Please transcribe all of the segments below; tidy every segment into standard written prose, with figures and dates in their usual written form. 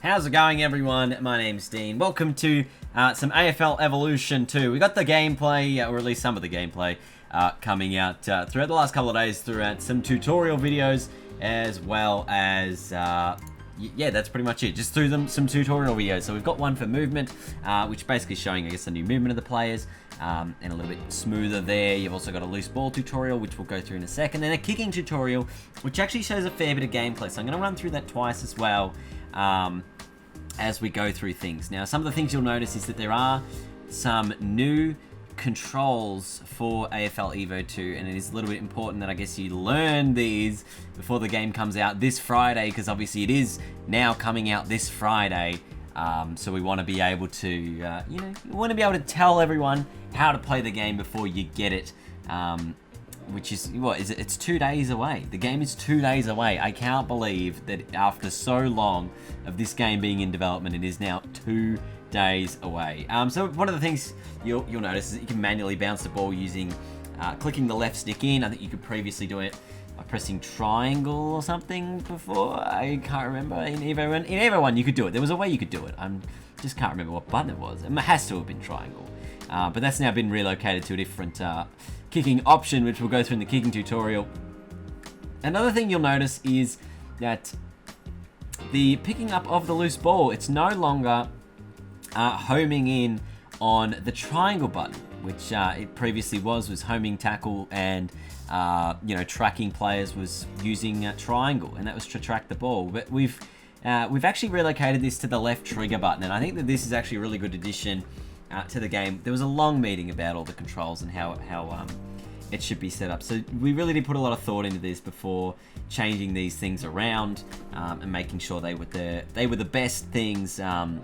How's it going, everyone? My name's Dean. Welcome to some AFL Evolution 2. We got the gameplay, or at least some of the gameplay, coming out throughout the last couple of days, throughout some tutorial videos, as well as, yeah, that's pretty much it. Just through them some tutorial videos. So we've got one for movement, which basically showing, I guess, the new movement of the players, and a little bit smoother there. You've also got a loose ball tutorial, which we'll go through in a second, then a kicking tutorial, which actually shows a fair bit of gameplay. So I'm going to run through that twice as well. As we go through things. Now, some of the things you'll notice is that there are some new controls for AFL Evo 2, and it is a little bit important that I guess you learn these before the game comes out this Friday, because obviously it is now coming out this Friday. So we want to be able to, you know, we want to be able to tell everyone how to play the game before you get it. Which is, what is it? It's 2 days away. The game is 2 days away. I can't believe that after so long of this game being in development, it is now 2 days away. So one of the things you'll notice is that you can manually bounce the ball using clicking the left stick in. I think you could previously do it by pressing triangle or something before. I can't remember. In Evo 1, you could do it. There was a way you could do it. I just can't remember what button it was. It has to have been triangle. But that's now been relocated to a different kicking option, which we'll go through in the kicking tutorial. Another thing you'll notice is that the picking up of the loose ball, it's no longer homing in on the triangle button, which it previously was homing tackle, and you know, tracking players was using triangle, and that was to track the ball. But we've actually relocated this to the left trigger button, and I think that this is actually a really good addition to the game. There was a long meeting about all the controls and how it should be set up. So we really did put a lot of thought into this before changing these things around, and making sure they were the best things, and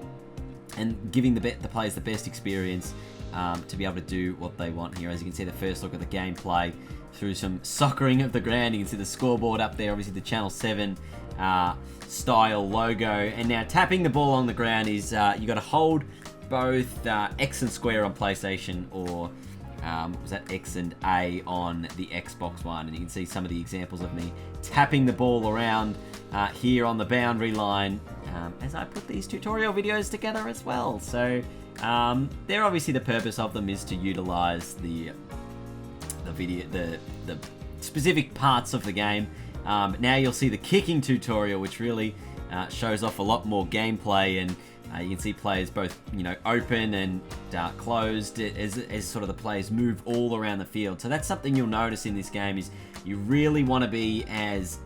giving the players the best experience to be able to do what they want here. As you can see, the first look at the gameplay through some soccering of the ground. You can see the scoreboard up there, obviously the Channel 7 style logo. And now tapping the ball on the ground is you got to hold both X and square on PlayStation, or was that X and A on the Xbox One. And you can see some of the examples of me tapping the ball around here on the boundary line as I put these tutorial videos together as well. So they're obviously, the purpose of them is to utilize the specific parts of the game. Now you'll see the kicking tutorial, which really shows off a lot more gameplay, and you can see players both, you know, open and closed as sort of the players move all around the field. So that's something you'll notice in this game, is you really want to be as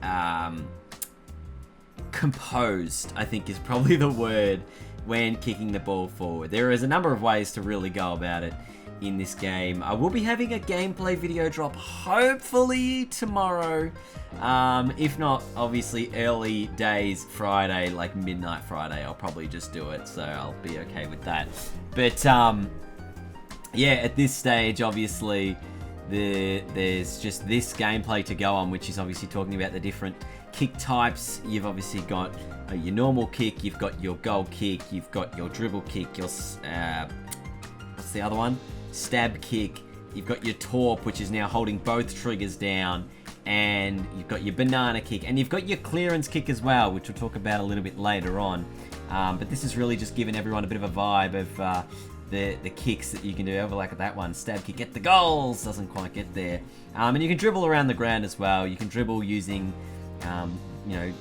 composed, I think is probably the word, when kicking the ball forward. There is a number of ways to really go about it in this game. I will be having a gameplay video drop hopefully tomorrow, if not obviously early days Friday, like midnight Friday. I'll probably just do it, so I'll be okay with that. But yeah, at this stage obviously there's just this gameplay to go on, which is obviously talking about the different kick types. You've obviously got your normal kick, you've got your goal kick, you've got your dribble kick, your what's the other one? Stab kick. You've got your torp, which is now holding both triggers down, and you've got your banana kick, and you've got your clearance kick as well, which we'll talk about a little bit later on. But this is really just giving everyone a bit of a vibe of the kicks that you can do. Over like that one, stab kick, get the goals, doesn't quite get there. And you can dribble around the ground as well. You can dribble using you know,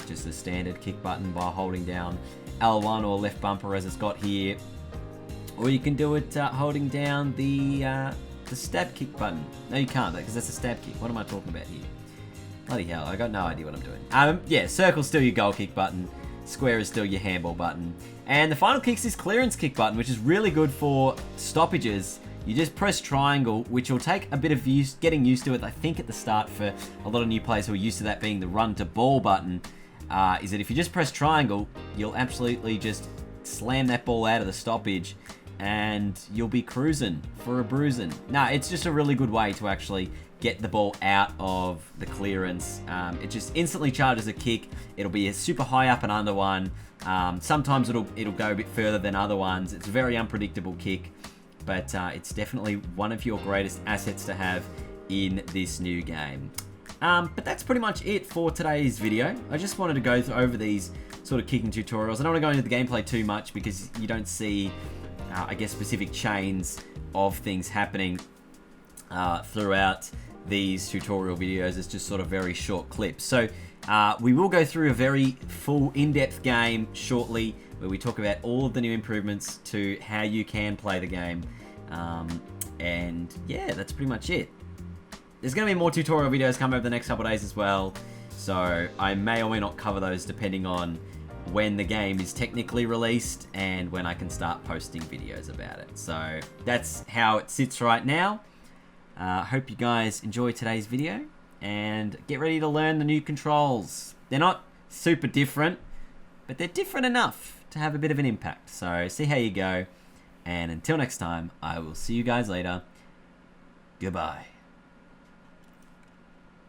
just the standard kick button by holding down L1 or left bumper, as it's got here. Or you can do it holding down the stab kick button. No, you can't, because that's a stab kick. What am I talking about here? Bloody hell, I got no idea what I'm doing. Yeah, circle's still your goal kick button. Square is still your handball button. And the final kick's this clearance kick button, which is really good for stoppages. You just press triangle, which will take a bit of getting used to it. I think at the start, for a lot of new players who are used to that being the run to ball button, is that if you just press triangle, you'll absolutely just slam that ball out of the stoppage, and you'll be cruising for a bruising. No, it's just a really good way to actually get the ball out of the clearance. It just instantly charges a kick. It'll be a super high up and under one. Sometimes it'll go a bit further than other ones. It's a very unpredictable kick, but it's definitely one of your greatest assets to have in this new game. But that's pretty much it for today's video. I just wanted to go over these sort of kicking tutorials. I don't want to go into the gameplay too much because you don't see, I guess, specific chains of things happening throughout these tutorial videos. It's just sort of very short clips. So we will go through a very full in-depth game shortly where we talk about all of the new improvements to how you can play the game. And yeah, that's pretty much it. There's going to be more tutorial videos coming over the next couple of days as well, so I may or may not cover those depending on when the game is technically released and when I can start posting videos about it. So that's how it sits right now. Hope you guys enjoy today's video and get ready to learn the new controls. They're not super different, but they're different enough to have a bit of an impact. So see how you go, and until next time, I will see you guys later. Goodbye.